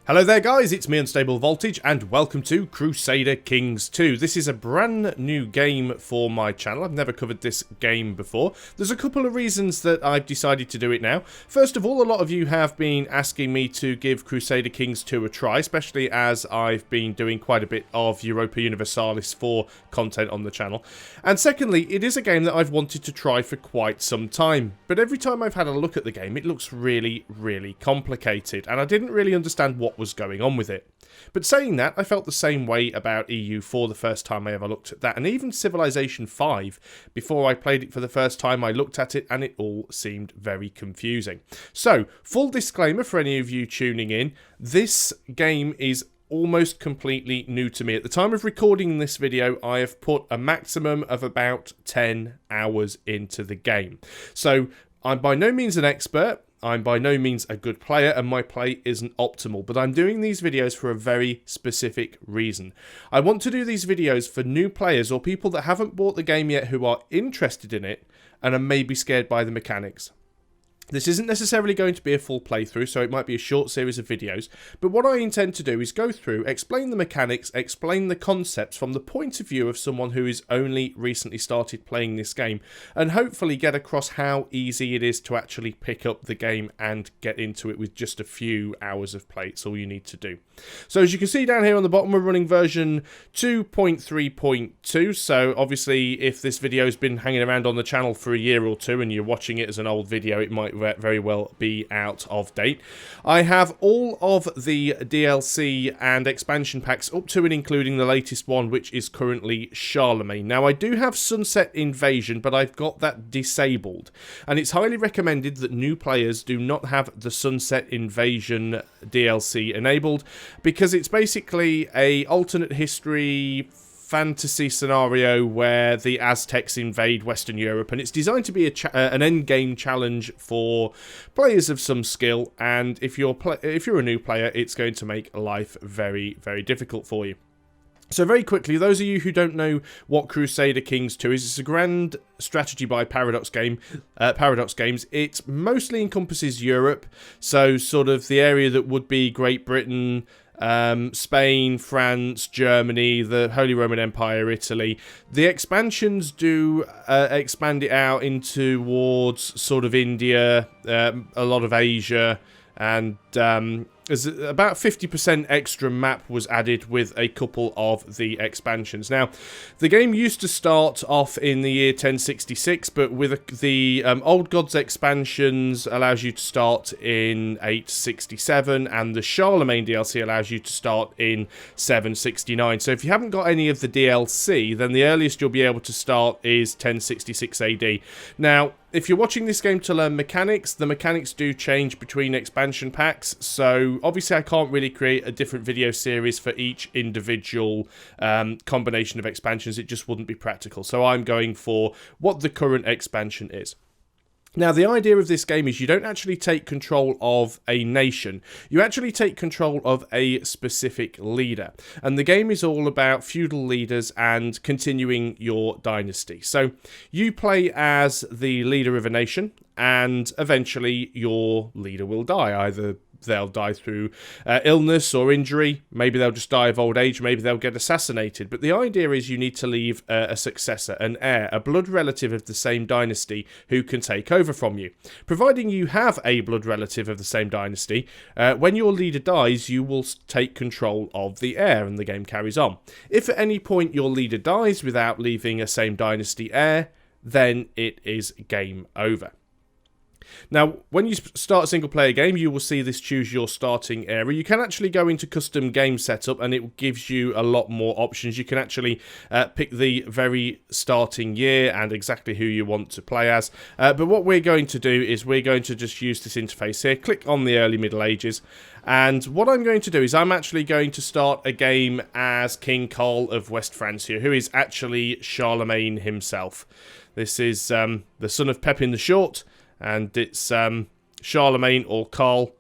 Hello there guys, it's me Unstable Voltage and welcome to Crusader Kings 2. This is a brand new game for my channel. I've never covered this game before. There's a couple of reasons that I've decided to do it now. First of all, a lot of you have been asking me to give Crusader Kings 2 a try, especially as I've been doing quite a bit of Europa Universalis 4 content on the channel. And secondly, it is a game that I've wanted to try for quite some time. But every time I've had a look at the game, it looks really, really complicated. And I didn't really understand what was going on with it. But saying that, I felt the same way about EU4 the first time I ever looked at that, and even Civilization 5. Before I played it for the first time, I looked at it and it all seemed very confusing. So, full disclaimer for any of you tuning in, this game is almost completely new to me. At the time of recording this video, I have put a maximum of about 10 hours into the game. So, I'm by no means an expert. I'm by no means a good player and my play isn't optimal, but I'm doing these videos for a very specific reason. I want to do these videos for new players or people that haven't bought the game yet who are interested in it and are maybe scared by the mechanics. This isn't necessarily going to be a full playthrough, so it might be a short series of videos, but what I intend to do is go through, explain the mechanics, explain the concepts from the point of view of someone who has only recently started playing this game, and hopefully get across how easy it is to actually pick up the game and get into it with just a few hours of play. It's all you need to do. So as you can see down here on the bottom, we're running version 2.3.2, so obviously if this video has been hanging around on the channel for a year or two and you're watching it as an old video, it might very well be out of date. I have all of the DLC and expansion packs up to and including the latest one, which is currently Charlemagne. Now I do have Sunset Invasion, but I've got that disabled, and it's highly recommended that new players do not have the Sunset Invasion DLC enabled, because it's basically a alternate history fantasy scenario where the Aztecs invade Western Europe, and it's designed to be an end-game challenge for players of some skill, and if you're a new player, it's going to make life very, very difficult for you. So very quickly, those of you who don't know what Crusader Kings 2 is, it's a grand strategy by Paradox Games. It mostly encompasses Europe, so sort of the area that would be Great Britain, Spain, France, Germany, the Holy Roman Empire, Italy. The expansions do expand it out into towards sort of India, a lot of Asia, and there's about 50% extra map was added with a couple of the expansions. Now, the game used to start off in the year 1066, but with the Old Gods expansions allows you to start in 867, and the Charlemagne DLC allows you to start in 769. So if you haven't got any of the DLC, then the earliest you'll be able to start is 1066 AD. Now, if you're watching this game to learn mechanics, the mechanics do change between expansion packs, so obviously I can't really create a different video series for each individual combination of expansions. It just wouldn't be practical, so I'm going for what the current expansion is. Now, the idea of this game is you don't actually take control of a nation. You actually take control of a specific leader. And the game is all about feudal leaders and continuing your dynasty. So you play as the leader of a nation, and eventually your leader will die. Either they'll die through illness or injury, maybe they'll just die of old age, maybe they'll get assassinated. But the idea is you need to leave a successor, an heir, a blood relative of the same dynasty who can take over from you. Providing you have a blood relative of the same dynasty, when your leader dies, you will take control of the heir and the game carries on. If at any point your leader dies without leaving a same dynasty heir, then it is game over. Now, when you start a single-player game, you will see this choose your starting area. You can actually go into custom game setup, and it gives you a lot more options. You can actually pick the very starting year and exactly who you want to play as. But what we're going to do is we're going to just use this interface here. Click on the early Middle Ages. And what I'm going to do is I'm actually going to start a game as King Carl of West Francia, who is actually Charlemagne himself. This is the son of Pepin the Short, and it's Charlemagne or Carloman.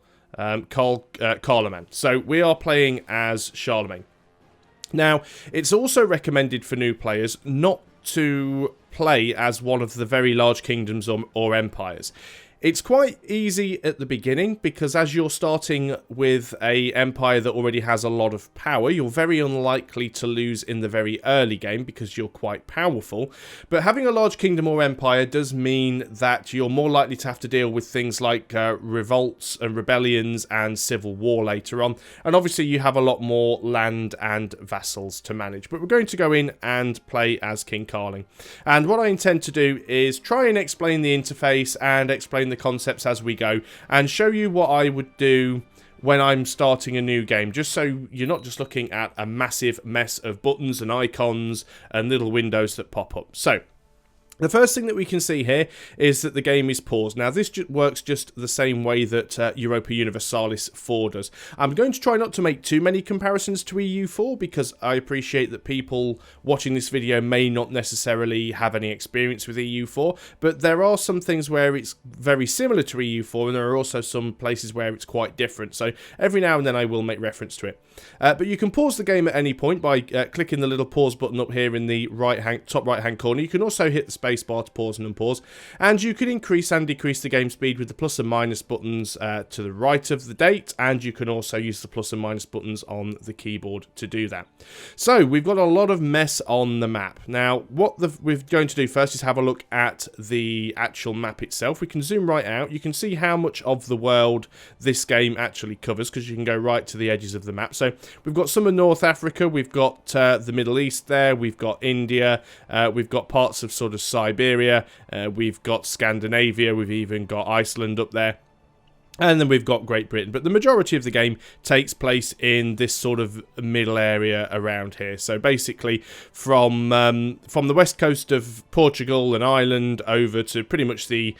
So we are playing as Charlemagne. Now, it's also recommended for new players not to play as one of the very large kingdoms or empires. It's quite easy at the beginning because as you're starting with a empire that already has a lot of power, you're very unlikely to lose in the very early game because you're quite powerful. But having a large kingdom or empire does mean that you're more likely to have to deal with things like revolts and rebellions and civil war later on. And obviously you have a lot more land and vassals to manage. But we're going to go in and play as King Carling. And what I intend to do is try and explain the interface and explain the concepts as we go and show you what I would do when I'm starting a new game, just so you're not just looking at a massive mess of buttons and icons and little windows that pop up. So the first thing that we can see here is that the game is paused. Now, this works just the same way that Europa Universalis 4 does. I'm going to try not to make too many comparisons to EU4 because I appreciate that people watching this video may not necessarily have any experience with EU4, but there are some things where it's very similar to EU4 and there are also some places where it's quite different. So every now and then I will make reference to it. But you can pause the game at any point by clicking the little pause button up here in the top right hand corner. You can also hit the space bar to pause and unpause, and you can increase and decrease the game speed with the plus and minus buttons to the right of the date, and you can also use the plus and minus buttons on the keyboard to do that. So we've got a lot of mess on the map. Now what we're going to do first is have a look at the actual map itself. We can zoom right out. You can see how much of the world this game actually covers because you can go right to the edges of the map. So we've got some of North Africa, we've got the Middle East there, we've got India, we've got parts of sort of Siberia, we've got Scandinavia, we've even got Iceland up there. And then we've got Great Britain. But the majority of the game takes place in this sort of middle area around here. So basically from the west coast of Portugal and Ireland over to pretty much the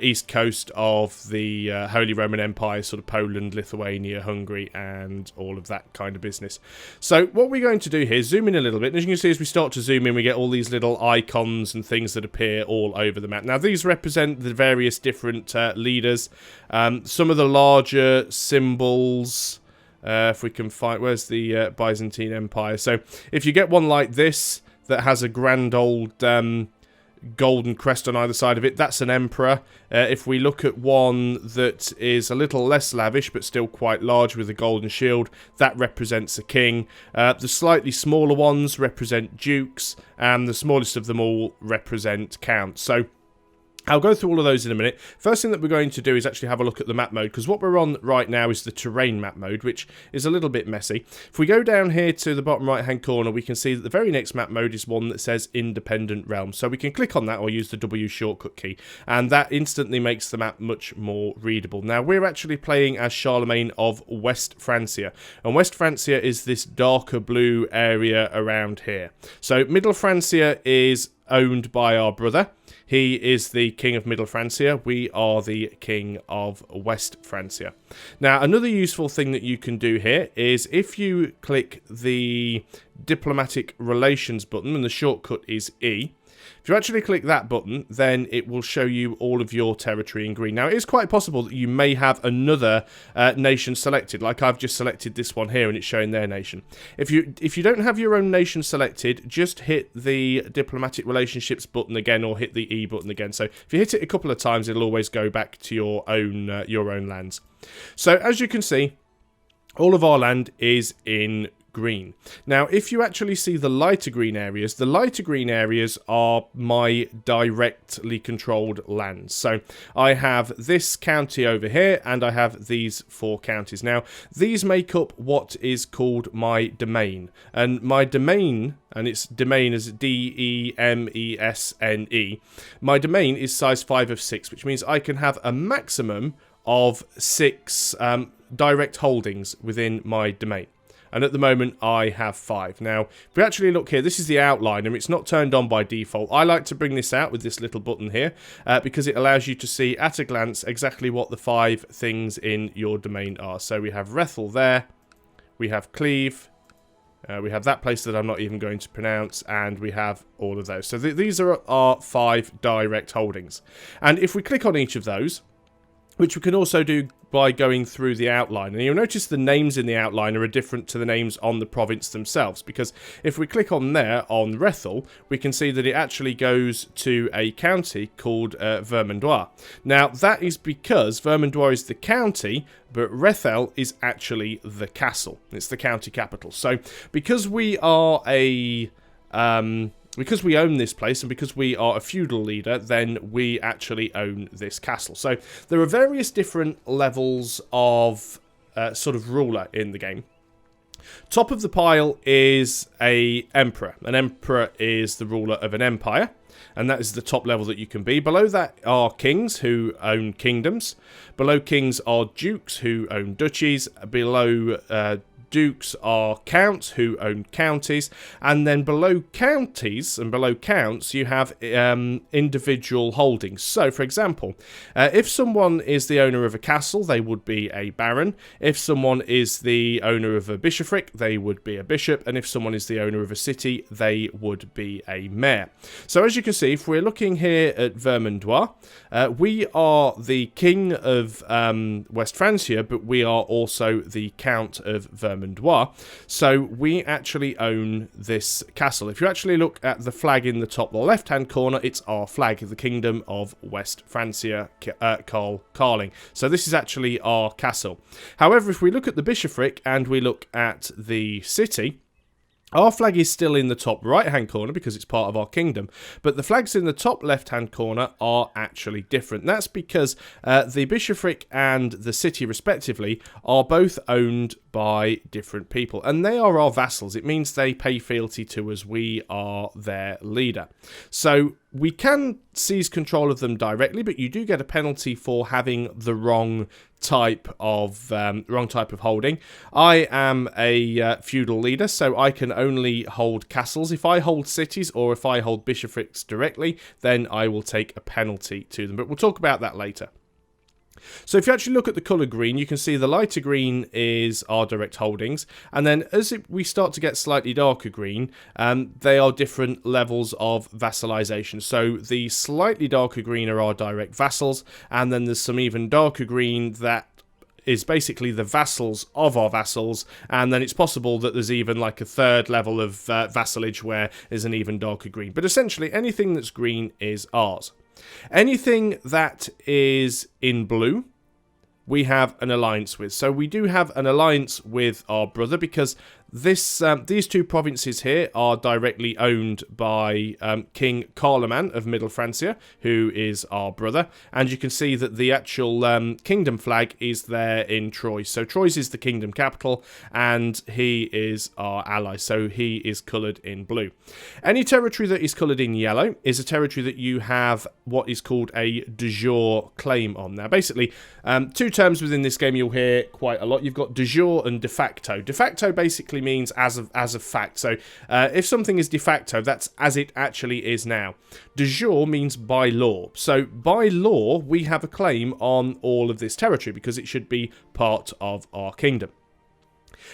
east coast of the Holy Roman Empire, sort of Poland, Lithuania, Hungary, and all of that kind of business. So what we're going to do here is zoom in a little bit. And as you can see, as we start to zoom in, we get all these little icons and things that appear all over the map. Now, these represent the various different leaders. Some of the larger symbols, if we can find, where's the Byzantine Empire? So if you get one like this that has a grand old golden crest on either side of it, that's an emperor. If we look at one that is a little less lavish but still quite large with a golden shield, that represents a king. The slightly smaller ones represent dukes, and the smallest of them all represent counts. So I'll go through all of those in a minute. First thing that we're going to do is actually have a look at the map mode, because what we're on right now is the terrain map mode, which is a little bit messy. If we go down here to the bottom right hand corner, we can see that the very next map mode is one that says Independent Realms. So we can click on that or use the W shortcut key, and that instantly makes the map much more readable. Now, we're actually playing as Charlemagne of West Francia, and West Francia is this darker blue area around here. So Middle Francia is owned by our brother. He is the king of Middle Francia. We are the king of West Francia. Now, another useful thing that you can do here is if you click the diplomatic relations button, and the shortcut is E. If you actually click that button, then it will show you all of your territory in green. Now, it is quite possible that you may have another nation selected, like I've just selected this one here, and it's showing their nation. If you don't have your own nation selected, just hit the diplomatic relationships button again, or hit the E button again. So if you hit it a couple of times, it'll always go back to your own lands. So as you can see, all of our land is in green. Now, if you actually see the lighter green areas are my directly controlled lands. So I have this county over here, and I have these 4 counties. Now, these make up what is called my domain. And my domain, and its domain is D-E-M-E-S-N-E. My domain is size 5 of 6, which means I can have a maximum of 6 direct holdings within my domain. And at the moment, I have 5. Now, if we actually look here, this is the outline, and it's not turned on by default. I like to bring this out with this little button here, because it allows you to see at a glance exactly what the 5 things in your domain are. So we have Rethel there, we have Cleve, we have that place that I'm not even going to pronounce, and we have all of those. So these are our 5 direct holdings. And if we click on each of those, which we can also do by going through the outline. And you'll notice the names in the outline are different to the names on the province themselves, because if we click on there, on Rethel, we can see that it actually goes to a county called Vermandois. Now, that is because Vermandois is the county, but Rethel is actually the castle. It's the county capital. So, because we are because we own this place and because we are a feudal leader, then we actually own this castle. So there are various different levels of sort of ruler in the game. Top of the pile is an emperor. An emperor is the ruler of an empire, and that is the top level that you can be. Below that are kings who own kingdoms. Below kings are dukes who own duchies. Below dukes are counts who own counties, and then below counties and below counts you have individual holdings. So for example, if someone is the owner of a castle, they would be a baron. If someone is the owner of a bishopric, they would be a bishop, and if someone is the owner of a city, they would be a mayor. So as you can see, if we're looking here at Vermandois, we are the king of West Francia, but we are also the count of Vermandois. So we actually own this castle. If you actually look at the flag in the top left hand corner, it's our flag, the Kingdom of West Francia, Carling. So this is actually our castle. However, if we look at the bishopric and we look at the city, our flag is still in the top right-hand corner because it's part of our kingdom, but the flags in the top left-hand corner are actually different. That's because the bishopric and the city, respectively, are both owned by different people, and they are our vassals. It means they pay fealty to us. We are their leader. So we can seize control of them directly, but you do get a penalty for having the wrong type of holding. I am a feudal leader, so I can only hold castles. If I hold cities or if I hold bishoprics directly, then I will take a penalty to them, but we'll talk about that later. So if you actually look at the colour green, you can see the lighter green is our direct holdings, and then as we start to get slightly darker green, they are different levels of vassalization. So the slightly darker green are our direct vassals, and then there's some even darker green that is basically the vassals of our vassals, and then it's possible that there's even like a third level of vassalage where there's an even darker green. But essentially anything that's green is ours. Anything that is in blue, we have an alliance with. So we do have an alliance with our brother because these two provinces here are directly owned by King Charlemagne of Middle Francia, who is our brother. And you can see that the actual kingdom flag is there in Troyes. So Troyes is the kingdom capital, and he is our ally. So he is coloured in blue. Any territory that is coloured in yellow is a territory that you have what is called a de jure claim on. Now, basically, two terms within this game you'll hear quite a lot. You've got de jure and de facto. De facto basically means as a fact. So if something is de facto, that's as it actually is now. De jure means by law. So by law, we have a claim on all of this territory because it should be part of our kingdom.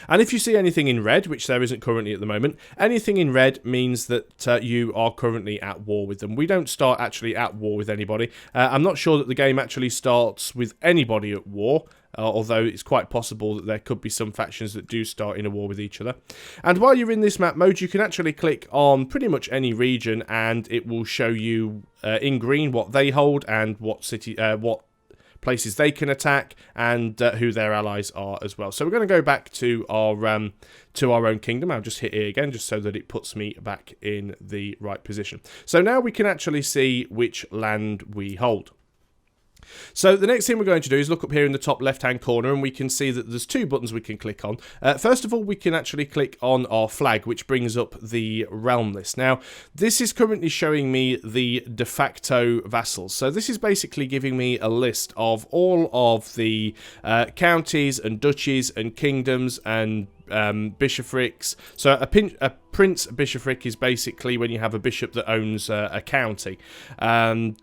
And if you see anything in red, which there isn't currently at the moment, anything in red means that you are currently at war with them. We don't start actually at war with anybody. I'm not sure that the game actually starts with anybody at war, although it's quite possible that there could be some factions that do start in a war with each other. And while you're in this map mode, you can actually click on pretty much any region and it will show you in green what they hold and what places they can attack and who their allies are as well. So we're going to go back to our own kingdom. I'll just hit E again just so that it puts me back in the right position. So now we can actually see which land we hold. So the next thing we're going to do is look up here in the top left hand corner and we can see that there's two buttons we can click on. First of all, we can actually click on our flag, which brings up the realm list. Now this is currently showing me the de facto vassals. So this is basically giving me a list of all of the counties and duchies and kingdoms and bishoprics. So a prince bishopric is basically when you have a bishop that owns a county, and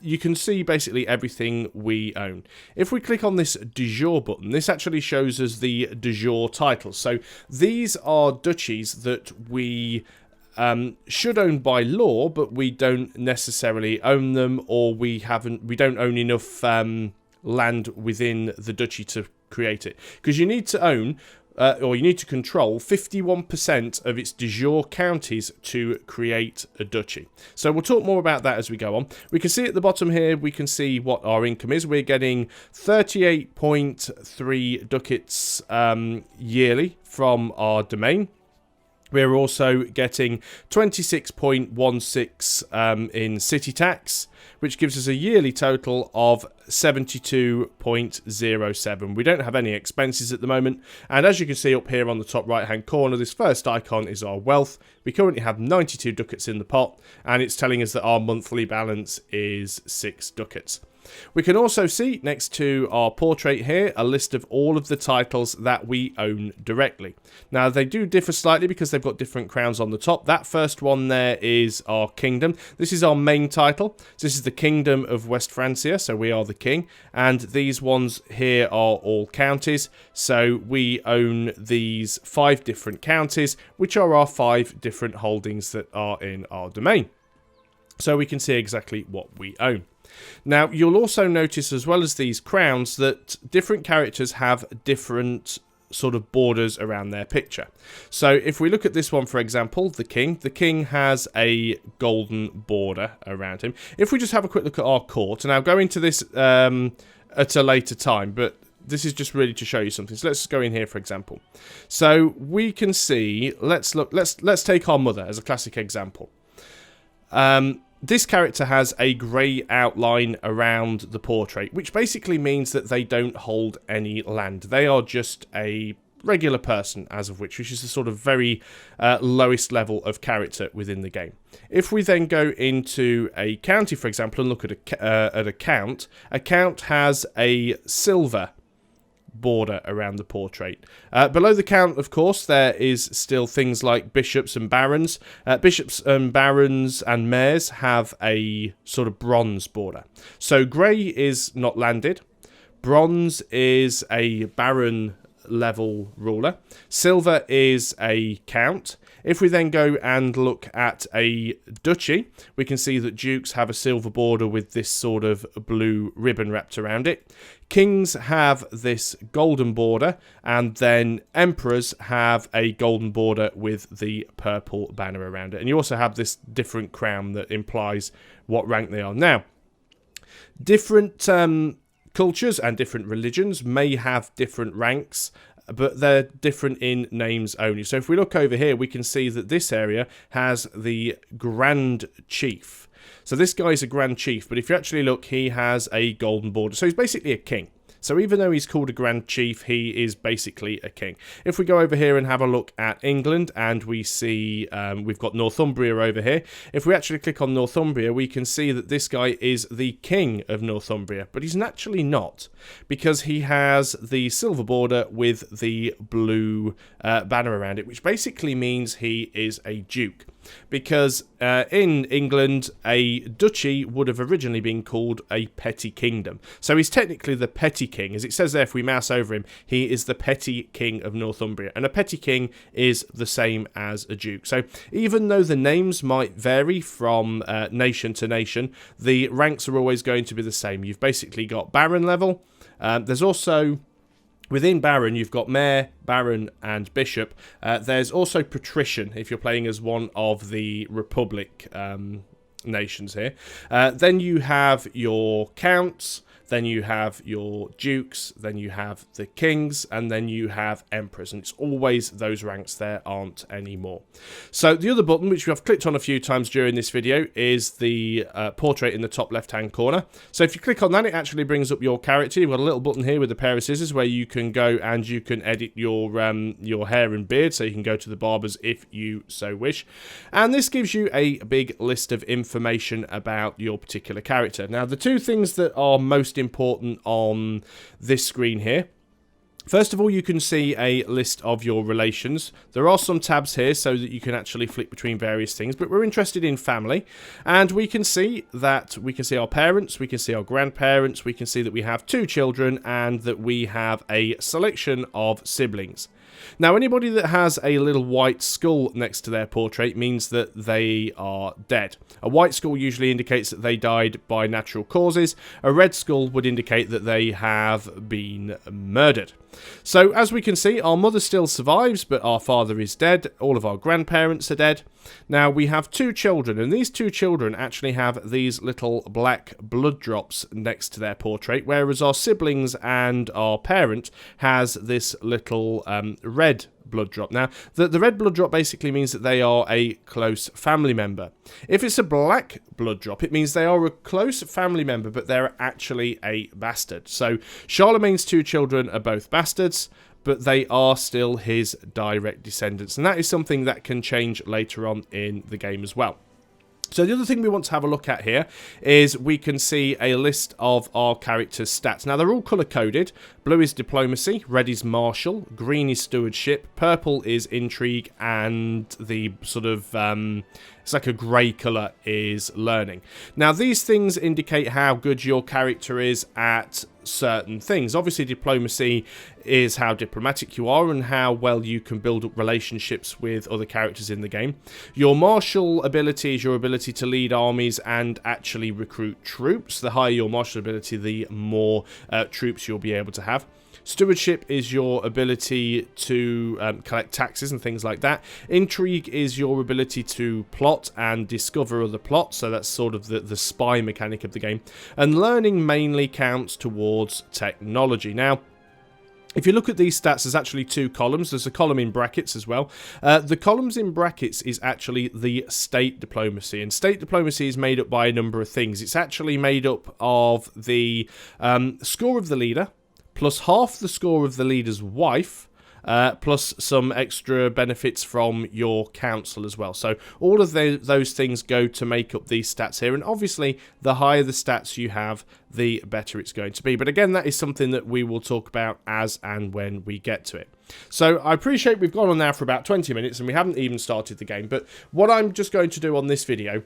you can see basically everything we own. If we click on this de jure button, this actually shows us the de jure titles. So these are duchies that we should own by law, but we don't necessarily own them, or we don't own enough land within the duchy to create it. Because you need to own, or you need to control 51% of its de jure counties to create a duchy. So we'll talk more about that as we go on. We can see at the bottom here, we can see what our income is. We're getting 38.3 ducats yearly from our domain. We're also getting 26.16 in city tax, which gives us a yearly total of 72.07. We don't have any expenses at the moment, and as you can see up here on the top right hand corner, this first icon is our wealth. We currently have 92 ducats in the pot, and it's telling us that our monthly balance is 6 ducats. We can also see next to our portrait here a list of all of the titles that we own directly. Now they do differ slightly because they've got different crowns on the top. That first one there is our kingdom. This is our main title. So this is the Kingdom of West Francia, so we are the king. And these ones here are all counties. So we own these 5 different counties, which are our 5 different holdings that are in our domain. So we can see exactly what we own. Now, you'll also notice, as well as these crowns, that different characters have different sort of borders around their picture. So if we look at this one, for example, the king has a golden border around him. If we just have a quick look at our court, and I'll go into this at a later time, but this is just really to show you something. So let's go in here, for example. So we can see, let's take our mother as a classic example. This character has a grey outline around the portrait, which basically means that they don't hold any land. They are just a regular person, as of which is the sort of very lowest level of character within the game. If we then go into a county, for example, and look at a count has a silver border around the portrait. Below the count, of course, there is still things like bishops and barons. Bishops and barons and mayors have a sort of bronze border. So grey is not landed. Bronze is a baron level ruler. Silver is a count. If we then go and look at a duchy, we can see that dukes have a silver border with this sort of blue ribbon wrapped around it. Kings have this golden border, and then emperors have a golden border with the purple banner around it. And you also have this different crown that implies what rank they are. Now, different cultures and different religions may have different ranks, but they're different in names only. So if we look over here, we can see that this area has the Grand Chief. So this guy's a Grand Chief, but if you actually look, he has a golden border. So he's basically a king. So even though he's called a Grand Chief, he is basically a king. If we go over here and have a look at England, and we see we've got Northumbria over here. If we actually click on Northumbria, we can see that this guy is the king of Northumbria, but he's naturally not, because he has the silver border with the blue banner around it, which basically means he is a duke. Because in England, a duchy would have originally been called a petty kingdom. So he's technically the petty king. As it says there, if we mouse over him, he is the petty king of Northumbria. And a petty king is the same as a duke. So even though the names might vary from nation to nation, the ranks are always going to be the same. You've basically got baron level. There's also... Within Baron, you've got Mayor, Baron, and Bishop. There's also Patrician, if you're playing as one of the Republic nations here. Then you have your Counts, then you have your Dukes, then you have the Kings, and then you have Emperors. And it's always those ranks, there aren't any more. So the other button, which I've clicked on a few times during this video, is the portrait in the top left-hand corner. So if you click on that, it actually brings up your character. You've got a little button here with a pair of scissors where you can go and you can edit your hair and beard, so you can go to the barbers if you so wish. And this gives you a big list of information about your particular character. Now, the two things that are most important on this screen here. First of all, you can see a list of your relations. There are some tabs here so that you can actually flick between various things, but we're interested in family, and we can see that we can see our parents, we can see our grandparents, we can see that we have 2 children, and that we have a selection of siblings. Now, anybody that has a little white skull next to their portrait means that they are dead. A white skull usually indicates that they died by natural causes. A red skull would indicate that they have been murdered. So, as we can see, our mother still survives, but our father is dead. All of our grandparents are dead. Now, we have 2 children, and these 2 children actually have these little black blood drops next to their portrait, whereas our siblings and our parent has this little red blood drop. Now, the red blood drop basically means that they are a close family member. If it's a black blood drop, it means they are a close family member, but they're actually a bastard. So, Charlemagne's 2 children are both bastards, but they are still his direct descendants. And that is something that can change later on in the game as well. So the other thing we want to have a look at here is we can see a list of our characters' stats. Now, they're all colour-coded. Blue is diplomacy, red is martial, green is stewardship, purple is intrigue, and the sort of, it's like a grey colour is learning. Now, these things indicate how good your character is at certain things. Obviously, diplomacy is how diplomatic you are and how well you can build up relationships with other characters in the game. Your martial ability is your ability to lead armies and actually recruit troops. The higher your martial ability, the more troops you'll be able to have. Stewardship is your ability to collect taxes and things like that. Intrigue is your ability to plot and discover other plots, so that's sort of the spy mechanic of the game. And learning mainly counts towards technology. Now, if you look at these stats, there's actually 2 columns. There's a column in brackets as well. The columns in brackets is actually the state diplomacy. And state diplomacy is made up by a number of things. It's actually made up of the score of the leader, plus half the score of the leader's wife, plus some extra benefits from your council as well. So all of those things go to make up these stats here. And obviously, the higher the stats you have, the better it's going to be. But again, that is something that we will talk about as and when we get to it. So I appreciate we've gone on now for about 20 minutes and we haven't even started the game. But what I'm just going to do on this video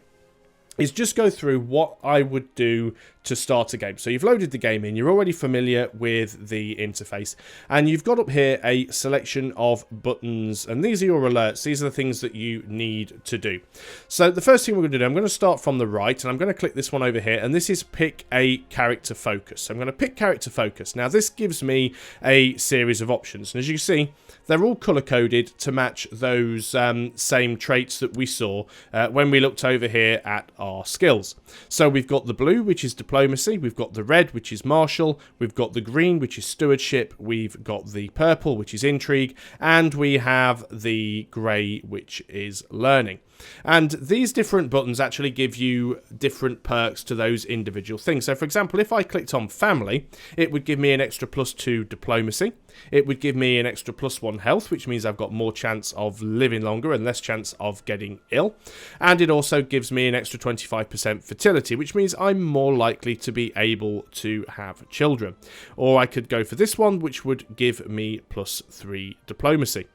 is just go through what I would do to start a game. So you've loaded the game in, you're already familiar with the interface, and you've got up here a selection of buttons, and these are your alerts. These are the things that you need to do. So the first thing we're going to do, I'm going to start from the right, and I'm going to click this one over here, and this is pick a character focus. So I'm going to pick character focus. Now this gives me a series of options, and as you can see, they're all color-coded to match those same traits that we saw when we looked over here at our skills. So we've got the blue, which is diplomacy, we've got the red, which is martial, we've got the green, which is stewardship, we've got the purple, which is intrigue, and we have the grey, which is learning. And these different buttons actually give you different perks to those individual things. So for example, if I clicked on family, it would give me an extra +2 diplomacy. It would give me an extra +1 health, which means I've got more chance of living longer and less chance of getting ill. And it also gives me an extra 25% fertility, which means I'm more likely to be able to have children. Or I could go for this one, which would give me +3 diplomacy.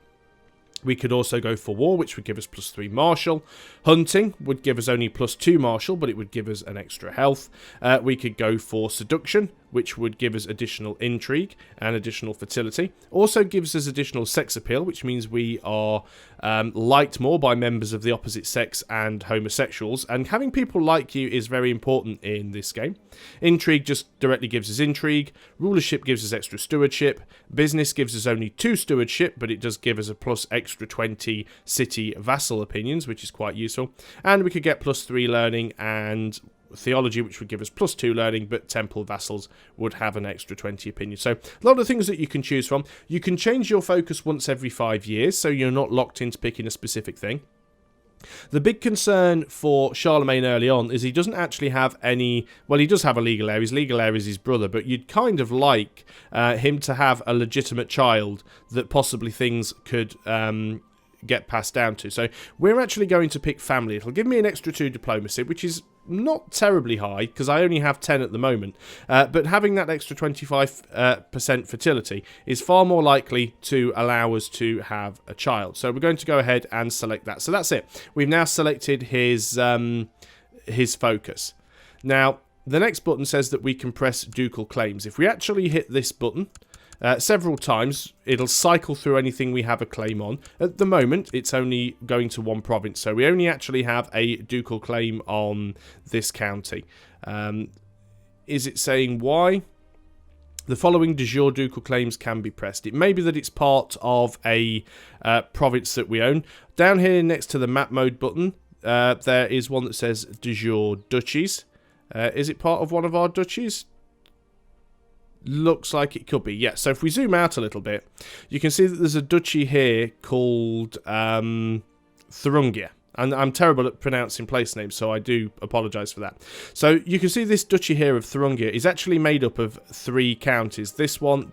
We could also go for war, which would give us +3 martial. Hunting would give us only +2 martial, but it would give us an extra health. We could go for seduction, which would give us additional intrigue and additional fertility. Also gives us additional sex appeal, which means we are liked more by members of the opposite sex and homosexuals. And having people like you is very important in this game. Intrigue just directly gives us intrigue. Rulership gives us extra stewardship. Business gives us only 2 stewardship, but it does give us a extra 20 city vassal opinions, which is quite useful. And we could get +3 learning and theology, which would give us +2 learning, but temple vassals would have an extra 20 opinions. So a lot of things that you can choose from. You can change your focus once every 5 years, so you're not locked into picking a specific thing. The big concern for Charlemagne early on is he doesn't actually have any... Well, he does have a legal heir. His legal heir is his brother, but you'd kind of like him to have a legitimate child that possibly things could get passed down to. So we're actually going to pick family. It'll give me an extra 2 diplomacy, which is not terribly high because I only have 10 at the moment, but having that extra 25% fertility is far more likely to allow us to have a child. So we're going to go ahead and select that. So that's it. We've now selected his focus. Now the next button says that we can press ducal claims. If we actually hit this button, several times. It'll cycle through anything we have a claim on. At the moment, it's only going to one province, so we only actually have a ducal claim on this county. Is it saying why? The following de jure ducal claims can be pressed. It may be that it's part of a province that we own. Down here next to the map mode button, there is one that says de jure duchies. Is it part of one of our duchies? Looks like it could be, yes. So if we zoom out a little bit, you can see that there's a duchy here called Thuringia. And I'm terrible at pronouncing place names, so I do apologise for that. So you can see this duchy here of Thuringia is actually made up of 3 counties. This one,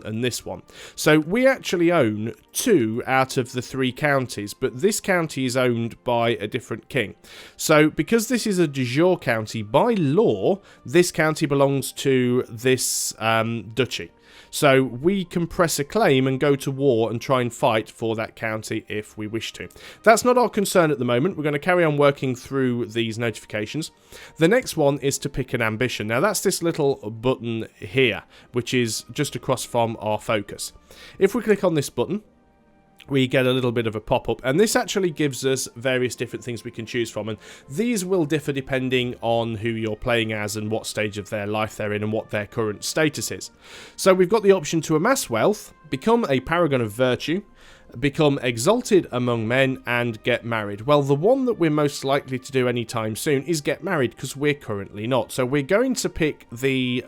and this one. So we actually own 2 out of the 3 counties, but this county is owned by a different king. So because this is a de jure county, by law, this county belongs to this duchy. So we can press a claim and go to war and try and fight for that county if we wish to. That's not our concern at the moment. We're going to carry on working through these notifications. The next one is to pick an ambition. Now that's this little button here, which is just across from our focus. If we click on this button, we get a little bit of a pop-up, and this actually gives us various different things we can choose from, and these will differ depending on who you're playing as and what stage of their life they're in and what their current status is. So we've got the option to amass wealth, become a paragon of virtue, become exalted among men, and get married. Well, the one that we're most likely to do anytime soon is get married, because we're currently not. So we're going to pick the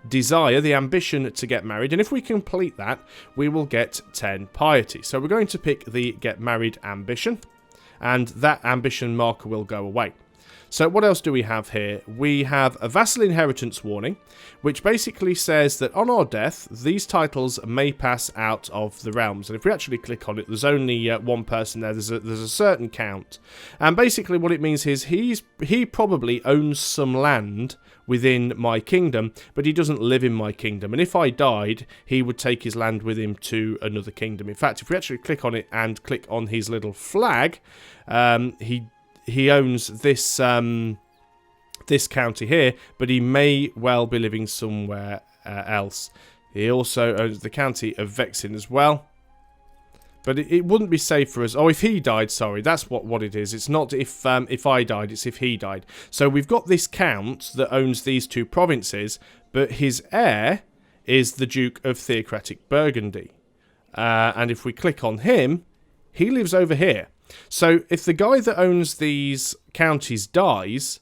desire, the ambition to get married, and if we complete that, we will get 10 piety. So we're going to pick the get married ambition, and that ambition marker will go away. So what else do we have here? We have a vassal inheritance warning, which basically says that on our death, these titles may pass out of the realms. And if we actually click on it, there's only one person there. There's a certain count. And basically what it means is he probably owns some land within my kingdom, but he doesn't live in my kingdom. And if I died, he would take his land with him to another kingdom. In fact, if we actually click on it and click on his little flag, he owns this this county here, but he may well be living somewhere else. He also owns the county of Vexin as well. But it wouldn't be safe for us. Oh, if he died, sorry, that's what it is. It's not if I died, it's if he died. So we've got this count that owns these 2 provinces, but his heir is the Duke of Theocratic Burgundy. And if we click on him, he lives over here. So if the guy that owns these counties dies,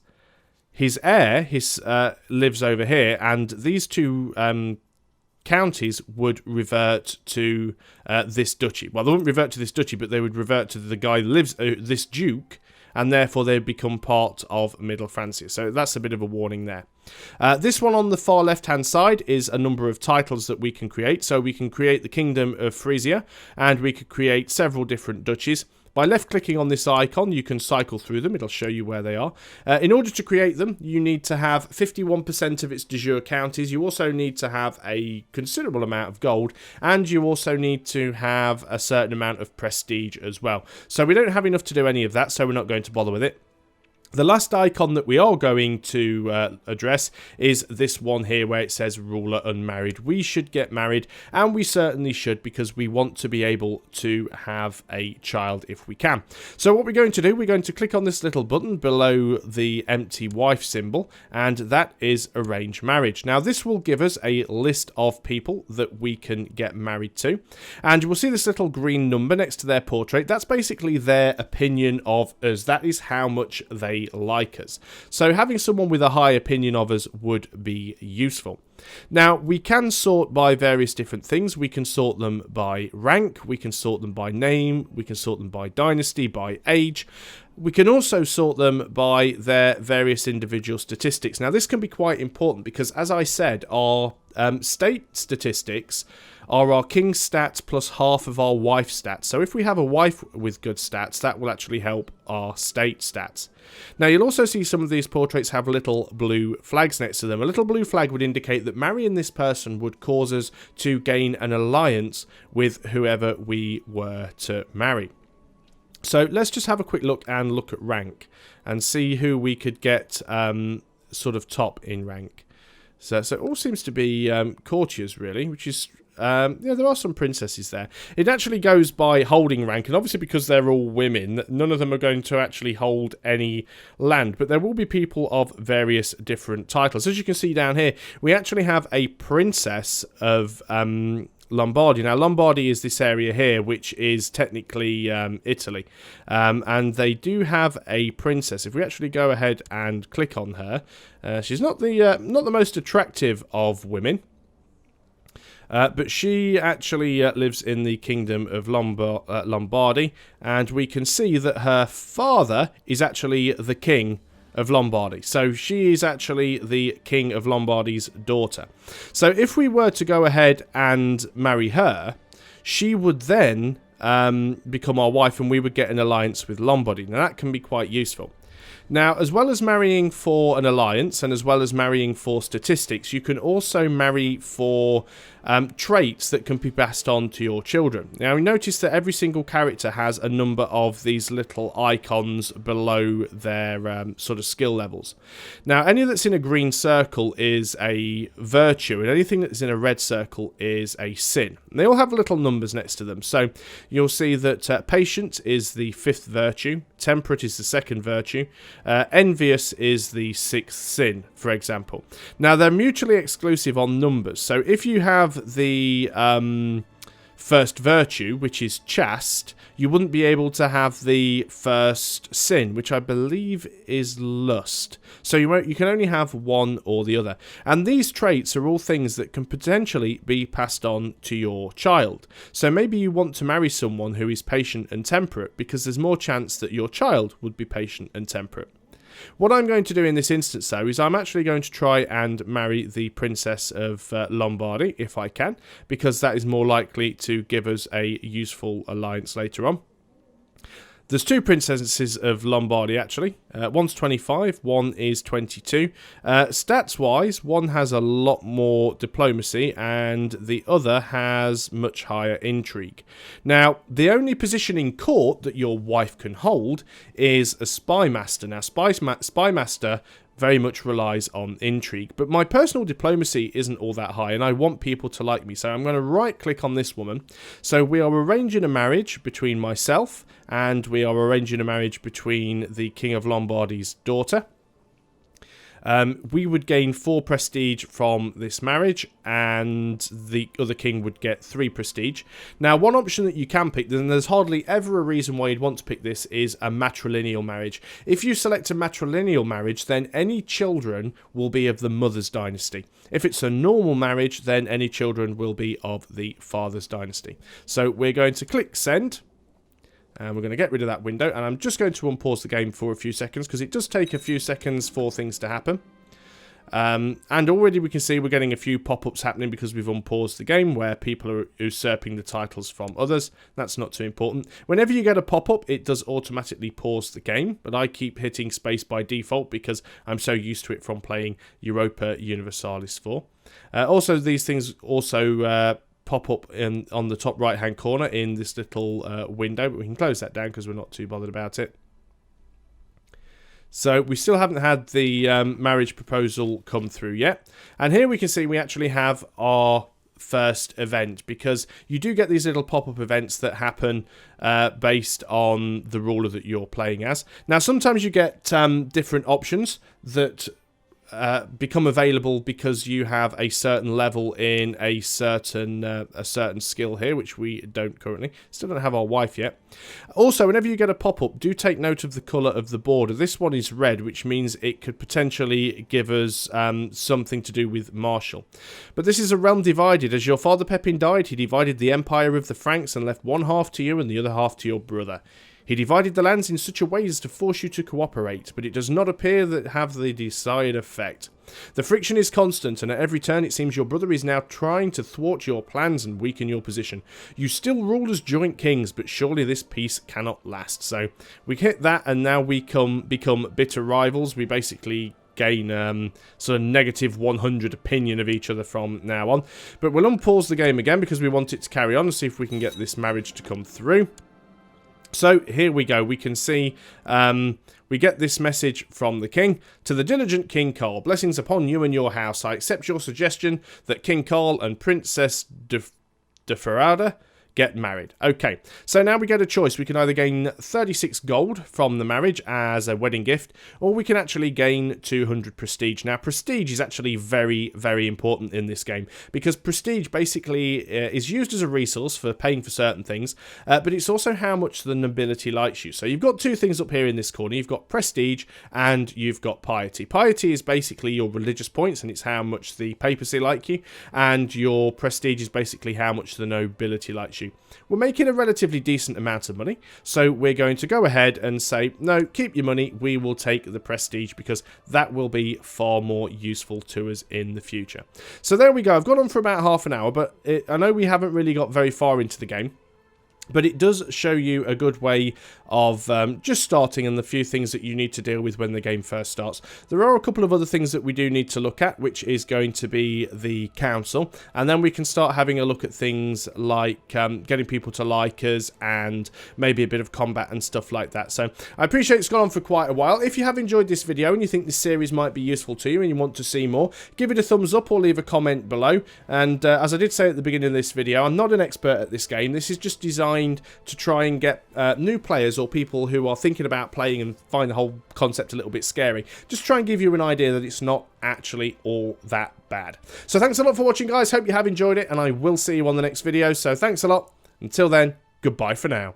his heir lives over here, and these 2 counties would revert to this duchy. Well, they wouldn't revert to this duchy, but they would revert to the guy that lives, this duke, and therefore they become part of Middle Francia. So that's a bit of a warning there. This one on the far left-hand side is a number of titles that we can create. So we can create the Kingdom of Frisia, and we could create several different duchies. By left-clicking on this icon, you can cycle through them. It'll show you where they are. In order to create them, you need to have 51% of its de jure counties. You also need to have a considerable amount of gold, and you also need to have a certain amount of prestige as well. So we don't have enough to do any of that, so we're not going to bother with it. The last icon that we are going to address is this one here where it says ruler unmarried. We should get married, and we certainly should, because we want to be able to have a child if we can. So what we're going to do, we're going to click on this little button below the empty wife symbol, and that is arrange marriage. Now this will give us a list of people that we can get married to, and you will see this little green number next to their portrait. That's basically their opinion of us. That is how much they like us. So having someone with a high opinion of us would be useful. Now, we can sort by various different things. We can sort them by rank, we can sort them by name, we can sort them by dynasty, by age. We can also sort them by their various individual statistics. Now, this can be quite important because, as I said, our state statistics are our king stats plus half of our wife stats. So if we have a wife with good stats, that will actually help our state stats. Now, you'll also see some of these portraits have little blue flags next to them. A little blue flag would indicate that marrying this person would cause us to gain an alliance with whoever we were to marry. So let's just have a quick look at rank and see who we could get sort of top in rank. So it all seems to be courtiers, really, which is Yeah, there are some princesses there. It actually goes by holding rank, and obviously because they're all women, none of them are going to actually hold any land, but there will be people of various different titles. As you can see down here, we actually have a princess of Lombardy. Now, Lombardy is this area here, which is technically Italy, and they do have a princess. If we actually go ahead and click on her, she's not the most attractive of women, but she actually lives in the kingdom of Lombardy, and we can see that her father is actually the king of Lombardy. So she is actually the king of Lombardy's daughter. So if we were to go ahead and marry her, she would then become our wife, and we would get an alliance with Lombardy. Now that can be quite useful. Now, as well as marrying for an alliance and as well as marrying for statistics, you can also marry for traits that can be passed on to your children. Now, you notice that every single character has a number of these little icons below their sort of skill levels. Now, any that's in a green circle is a virtue, and anything that's in a red circle is a sin. And they all have little numbers next to them. So you'll see that patient is the 5th virtue, temperate is the 2nd virtue, envious is the 6th sin, for example. Now, they're mutually exclusive on numbers. So if you have the first virtue, which is chaste, you wouldn't be able to have the first sin, which I believe is lust. So you can only have one or the other. And these traits are all things that can potentially be passed on to your child. So maybe you want to marry someone who is patient and temperate, because there's more chance that your child would be patient and temperate. What I'm going to do in this instance, though, is I'm actually going to try and marry the Princess of Lombardy, if I can, because that is more likely to give us a useful alliance later on. There's 2 princesses of Lombardy, actually. One's 25, one is 22. Stats-wise, one has a lot more diplomacy, and the other has much higher intrigue. Now, the only position in court that your wife can hold is a spy master. Now, spy master very much relies on intrigue, but my personal diplomacy isn't all that high, and I want people to like me, so I'm going to right click on this woman. So we are arranging a marriage between myself, and we are arranging a marriage between the King of Lombardy's daughter. We would gain 4 prestige from this marriage, and the other king would get 3 prestige. Now, one option that you can pick, and there's hardly ever a reason why you'd want to pick this, is a matrilineal marriage. If you select a matrilineal marriage, then any children will be of the mother's dynasty. If it's a normal marriage, then any children will be of the father's dynasty. So we're going to click send. And we're going to get rid of that window, and I'm just going to unpause the game for a few seconds, because it does take a few seconds for things to happen. And already we can see we're getting a few pop-ups happening because we've unpaused the game, where people are usurping the titles from others. That's not too important. Whenever you get a pop-up, it does automatically pause the game, but I keep hitting space by default because I'm so used to it from playing Europa Universalis 4. Also, these things also pop up on the top right hand corner in this little window, but we can close that down because we're not too bothered about it. So we still haven't had the marriage proposal come through yet, and here we can see we actually have our first event, because you do get these little pop-up events that happen based on the ruler that you're playing as. Now, sometimes you get different options that become available because you have a certain level in a certain skill here, which we don't currently. Still don't have our wife yet. Also, whenever you get a pop-up, do take note of the colour of the border. This one is red, which means it could potentially give us something to do with Marshall. But this is a realm divided. As your father Pepin died, he divided the empire of the Franks and left one half to you and the other half to your brother. He divided the lands in such a way as to force you to cooperate, but it does not appear to have the desired effect. The friction is constant, and at every turn it seems your brother is now trying to thwart your plans and weaken your position. You still rule as joint kings, but surely this peace cannot last. So we hit that, and now we become bitter rivals. We basically gain sort of negative 100 opinion of each other from now on. But we'll unpause the game again because we want it to carry on and see if we can get this marriage to come through. So here we go. We can see we get this message from the king. To the diligent King Carl, blessings upon you and your house. I accept your suggestion that King Carl and Princess de Ferrada, get married. Okay, so now we get a choice. We can either gain 36 gold from the marriage as a wedding gift, or we can actually gain 200 prestige. Now, prestige is actually very, very important in this game, because prestige basically is used as a resource for paying for certain things, but it's also how much the nobility likes you. So you've got two things up here in this corner. You've got prestige and you've got piety. Piety is basically your religious points, and it's how much the papacy like you, and your prestige is basically how much the nobility likes you. We're making a relatively decent amount of money, so we're going to go ahead and say, no, keep your money, we will take the prestige, because that will be far more useful to us in the future. So there we go. I've gone on for about half an hour, but I know we haven't really got very far into the game. But it does show you a good way of just starting and the few things that you need to deal with when the game first starts. There are a couple of other things that we do need to look at, which is going to be the council. And then we can start having a look at things like getting people to like us and maybe a bit of combat and stuff like that. So I appreciate it's gone on for quite a while. If you have enjoyed this video and you think this series might be useful to you and you want to see more, give it a thumbs up or leave a comment below. And as I did say at the beginning of this video, I'm not an expert at this game. This is just designed to try and get new players or people who are thinking about playing and find the whole concept a little bit scary. Just try and give you an idea that it's not actually all that bad. So thanks a lot for watching, guys. Hope you have enjoyed it, and I will see you on the next video. So thanks a lot. Until then, goodbye for now.